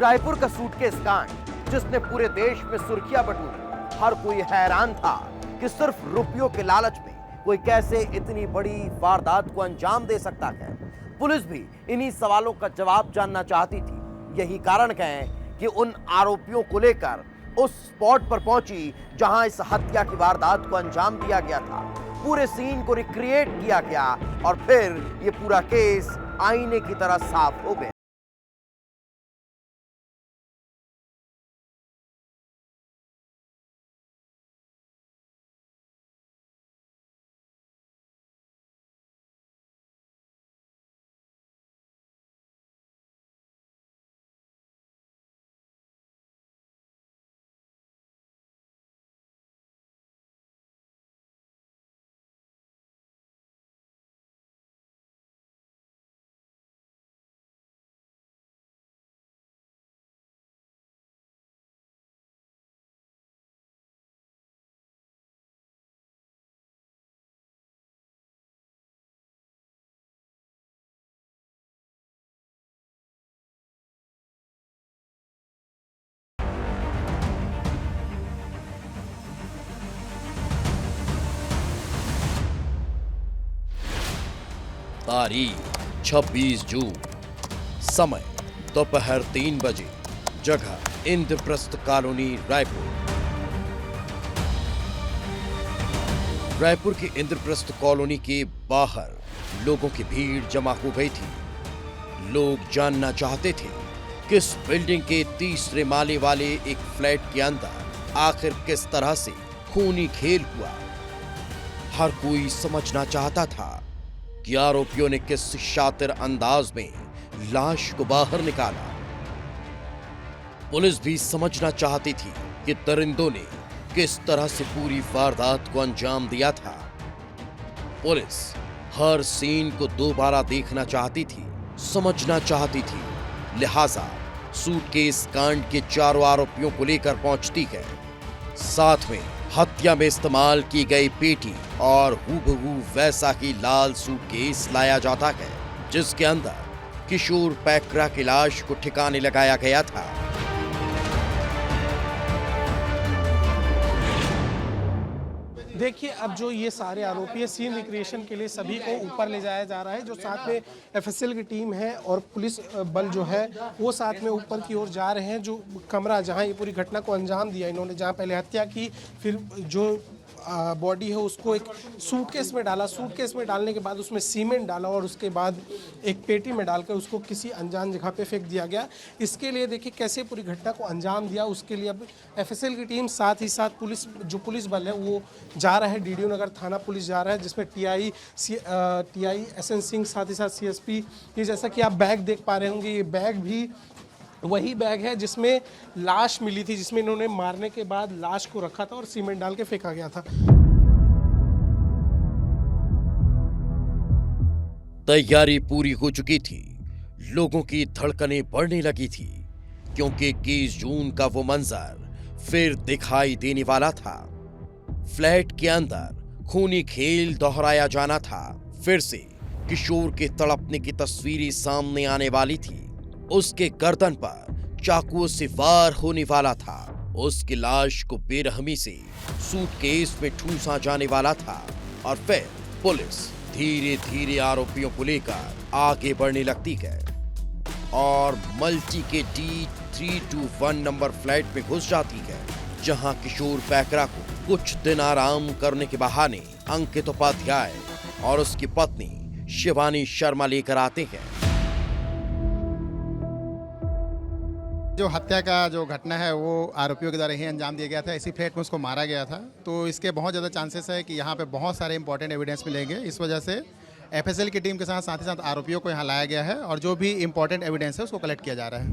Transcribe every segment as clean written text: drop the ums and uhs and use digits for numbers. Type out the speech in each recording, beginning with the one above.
रायपुर का सूटकेस कांड जिसने पूरे देश में सुर्खियां बटोरी। हर कोई हैरान था कि सिर्फ रुपयों के लालच में कोई कैसे इतनी बड़ी वारदात को अंजाम दे सकता है। पुलिस भी इन्हीं सवालों का जवाब जानना चाहती थी। यही कारण है कि उन आरोपियों को लेकर उस स्पॉट पर पहुंची जहां इस हत्या की वारदात को अंजाम दिया गया था। पूरे सीन को रिक्रिएट किया गया और फिर यह पूरा केस आईने की तरह साफ हो गया। तारीख 26 जून, समय दोपहर 3 बजे, जगह इंद्रप्रस्थ कॉलोनी, रायपुर। रायपुर के इंद्रप्रस्थ कॉलोनी के बाहर लोगों की भीड़ जमा हो गई थी। लोग जानना चाहते थे किस बिल्डिंग के तीसरे माले वाले एक फ्लैट के अंदर आखिर किस तरह से खूनी खेल हुआ। हर कोई समझना चाहता था कि आरोपियों ने किस शातिर अंदाज में लाश को बाहर निकाला। पुलिस भी समझना चाहती थी कि दरिंदों ने किस तरह से पूरी वारदात को अंजाम दिया था। पुलिस हर सीन को दोबारा देखना चाहती थी, समझना चाहती थी। लिहाजा सूटकेस कांड के चारों आरोपियों को लेकर पहुंचती है। साथ में हत्या में इस्तेमाल की गई पेटी और हूबहू वैसा ही लाल सूटकेस लाया जाता है जिसके अंदर किशोर पैकरा की लाश को ठिकाने लगाया गया था। देखिए, अब जो ये सारे आरोपी है, सीन रिक्रिएशन के लिए सभी को ऊपर ले जाया जा रहा है। जो साथ में एफएसएल की टीम है और पुलिस बल जो है वो साथ में ऊपर की ओर जा रहे हैं। जो कमरा जहां ये पूरी घटना को अंजाम दिया इन्होंने, जहां पहले हत्या की, फिर जो बॉडी है उसको एक सूटकेस में डाला, सूटकेस में डालने के बाद उसमें सीमेंट डाला और उसके बाद एक पेटी में डालकर उसको किसी अनजान जगह पे फेंक दिया गया। इसके लिए देखिए कैसे पूरी घटना को अंजाम दिया। उसके लिए अब एफएसएल की टीम साथ ही साथ पुलिस बल है वो जा रहा है। डीडीओ नगर थाना पुलिस जा रहा है जिसमें टीआई एसएन सिंह, साथ ही साथ सीएसपी। ये जैसा कि आप बैग देख पा रहे होंगे, ये बैग भी वही बैग है जिसमें लाश मिली थी, जिसमें इन्होंने मारने के बाद लाश को रखा था और सीमेंट डाल के फेंका गया था। तैयारी पूरी हो चुकी थी। लोगों की धड़कनें बढ़ने लगी थी क्योंकि 21 जून का वो मंजर फिर दिखाई देने वाला था। फ्लैट के अंदर खूनी खेल दोहराया जाना था। फिर से किशोर के तड़पने की तस्वीरें सामने आने वाली थी। उसके गर्दन पर चाकुओं से वार होने वाला था। उसकी लाश को बेरहमी से सूटकेस में ठूंसा जाने वाला था और फिर पुलिस धीरे धीरे आरोपियों को लेकर आगे बढ़ने लगती है और मल्टी के D321 नंबर फ्लैट में घुस जाती है, जहां किशोर पैकरा को कुछ दिन आराम करने के बहाने अंकित उपाध्याय और उसकी पत्नी शिवानी शर्मा लेकर आते हैं। जो हत्या का जो घटना है वो आरोपियों के द्वारा ही अंजाम दिया गया था। इसी फ्लैट में उसको मारा गया था, तो इसके बहुत ज़्यादा चांसेस है कि यहाँ पे बहुत सारे इंपॉर्टेंट एविडेंस मिलेंगे। इस वजह से एफएसएल की टीम के साथ ही साथ आरोपियों को यहाँ लाया गया है और जो भी इंपॉर्टेंट एविडेंस है उसको कलेक्ट किया जा रहा है।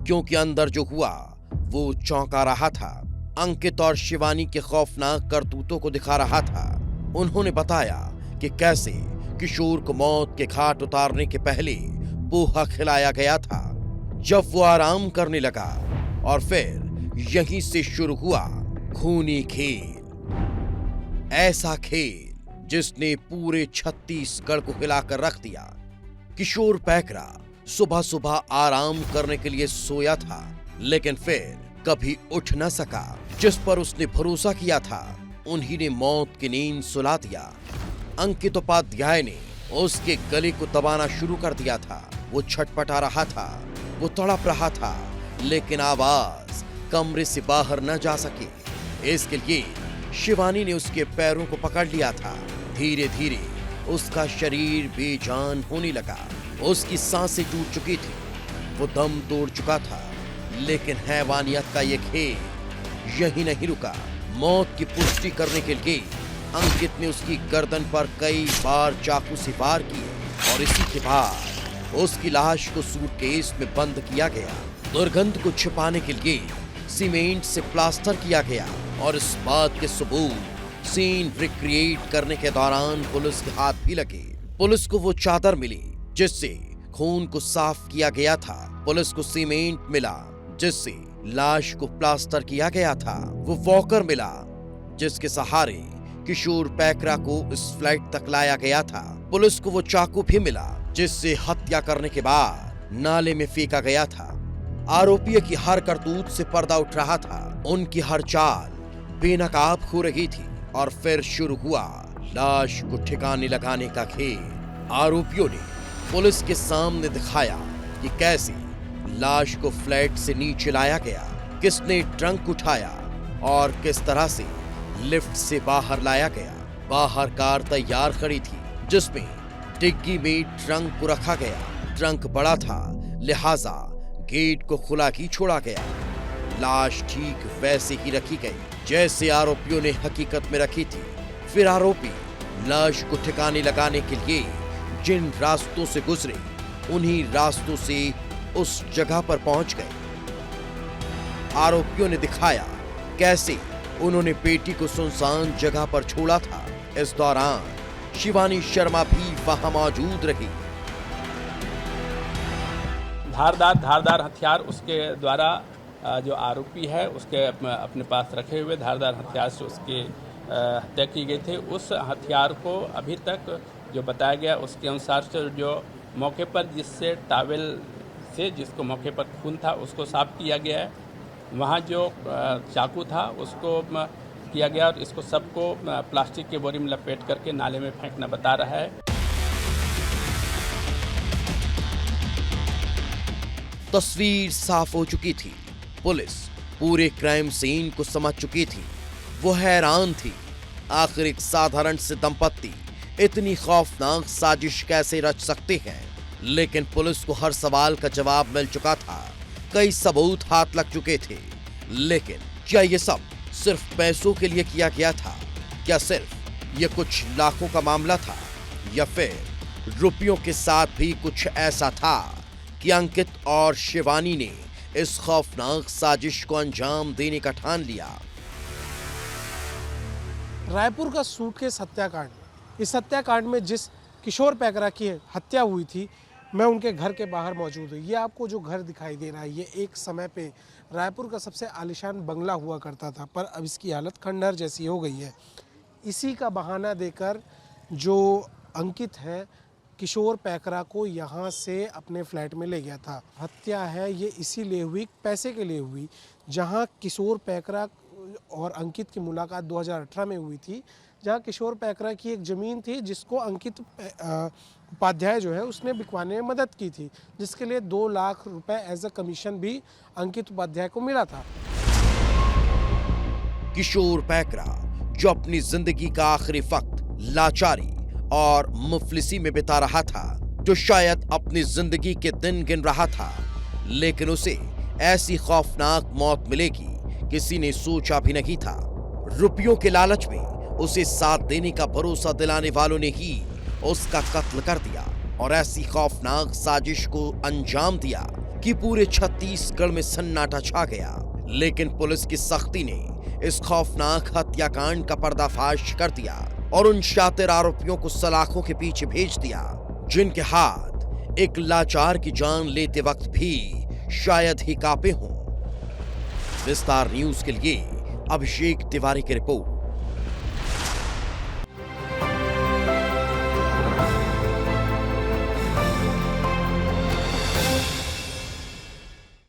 क्योंकि अंदर जो हुआ वो चौंका रहा था, अंकित और शिवानी के खौफनाक करतूतों को दिखा रहा था। उन्होंने बताया कि कैसे किशोर को मौत के घाट उतारने के पहले पोहा खिलाया गया था जब वो आराम करने लगा और फिर यहीं से शुरू हुआ खूनी खेल। ऐसा खेल जिसने पूरे छत्तीसगढ़ को हिलाकर रख दिया। किशोर पैकरा सुबह सुबह आराम करने के लिए सोया था, लेकिन फिर कभी उठ न सका। जिस पर उसने भरोसा किया था उन्हीं ने मौत की नींद सुला दिया। अंकित उपाध्याय ने उसके गले को दबाना शुरू कर दिया था। वो छटपटा रहा था, वो तड़प रहा था, लेकिन आवाज कमरे से बाहर न जा सकी। इसके लिए शिवानी ने उसके पैरों को पकड़ लिया था। धीरे धीरे उसका शरीर बेजान होने लगा। उसकी सांसें टूट चुकी थी, वो दम तोड़ चुका था। लेकिन हैवानियत का ये खेल यही नहीं रुका। मौत की पुष्टि करने के लिए अंकित ने उसकी गर्दन पर कई बार चाकू से वार किए और इसी के बाद उसकी लाश को सूटकेस में बंद किया गया। दुर्गंध को छिपाने के लिए सीमेंट से प्लास्टर किया गया और इस बात के सबूत सीन रिक्रिएट करने के दौरान पुलिस के हाथ भी लगे। पुलिस को वो चादर मिली जिससे खून को साफ किया गया था। पुलिस को सीमेंट मिला जिससे लाश को प्लास्टर किया गया था। वो वॉकर मिला जिसके सहारे किशोर पैकरा को इस फ्लैट तक लाया गया था। पुलिस को वो चाकू भी मिला जिससे हत्या करने के बाद नाले में फेंका गया था। आरोपी की हर करतूत से पर्दा उठ रहा था। उनकी हर चाल बेनकाब हो रही थी और फिर शुरू हुआ लाश को ठिकाने लगाने का खेल। आरोपियों ने पुलिस के सामने दिखाया कि कैसे लाश को फ्लैट से नीचे लाया गया, किसने ट्रंक उठाया और किस तरह से लिफ्ट से बाहर लाया गया। बाहर कार तैयार खड़ी थी जिसमें डिग्गी में ट्रंक को रखा गया। ट्रंक बड़ा था, लिहाजा गेट को खुला ही छोड़ा गया। लाश ठीक वैसे ही रखी गई जैसे आरोपियों ने हकीकत में रखी थी। फिर आरोपी लाश को ठिकाने लगाने के लिए जिन रास्तों से गुजरे उन्हीं रास्तों से उस जगह पर पहुंच गए। आरोपियों ने दिखाया कैसे उन्होंने पेटी को सुनसान जगह पर छोड़ा था। इस दौरान शिवानी शर्मा भी वहां मौजूद रही। धारदार हथियार उसके द्वारा जो आरोपी है उसके अपने पास रखे हुए धारदार हथियार से उसकी हत्या की गई थी। उस हथियार को अभी तक जो बताया गया उसके अनुसार से जो मौके पर जिससे टावेल से जिसको मौके पर खून था उसको साफ किया गया है। वहाँ जो चाकू था उसको किया गया और इसको सबको प्लास्टिक के बोरी में लपेट करके नाले में फेंकना बता रहा है। तस्वीर साफ हो चुकी थी। पुलिस पूरे क्राइम सीन को समझ चुकी थी। वो हैरान थी, आखिर एक साधारण से दंपत्ति इतनी खौफनाक साजिश कैसे रच सकते हैं। लेकिन पुलिस को हर सवाल का जवाब मिल चुका था, कई सबूत हाथ लग चुके थे। लेकिन क्या ये सब सिर्फ पैसों के लिए किया गया था? क्या सिर्फ ये कुछ लाखों का मामला था या फिर रुपयों के साथ भी कुछ ऐसा था कि अंकित और शिवानी ने इस खौफनाक साजिश को अंजाम देने का ठान लिया? रायपुर का सूटकेस हत्याकांड, इस हत्याकांड में जिस किशोर पैकरा की हत्या हुई थी, मैं उनके घर के बाहर मौजूद हूँ। ये आपको जो घर दिखाई दे रहा है, ये एक समय पे रायपुर का सबसे आलीशान बंगला हुआ करता था, पर अब इसकी हालत खंडहर जैसी हो गई है। इसी का बहाना देकर जो अंकित है, किशोर पैकरा को यहाँ से अपने फ्लैट में ले गया था। हत्या है ये इसीलिए हुई, पैसे के लिए हुई। जहाँ किशोर पैकरा और अंकित की मुलाकात 2018 में हुई थी, जहाँ किशोर पैकरा की एक ज़मीन थी जिसको अंकित उपाध्याय जो है उसने बिकवाने में मदद की थी, जिसके लिए 2 लाख रुपए एज अ कमीशन भी अंकित उपाध्याय को मिला था। किशोर पैकरा जो अपनी जिंदगी का आखिरी वक्त लाचारी और मुफलिसी में बिता रहा था, जो शायद अपनी जिंदगी के दिन गिन रहा था, लेकिन उसे ऐसी खौफनाक मौत मिलेगी किसी ने सोचा भी नहीं था। रुपयों के लालच में उसे साथ देने का भरोसा दिलाने वालों ने ही उसका कत्ल कर दिया और ऐसी खौफनाक साजिश को अंजाम दिया कि पूरे छत्तीसगढ़ में सन्नाटा छा गया। लेकिन पुलिस की सख्ती ने इस खौफनाक हत्याकांड का पर्दाफाश कर दिया और उन शातिर आरोपियों को सलाखों के पीछे भेज दिया जिनके हाथ एक लाचार की जान लेते वक्त भी शायद ही कांपे हों। विस्तार न्यूज के लिए अभिषेक तिवारी की रिपोर्ट।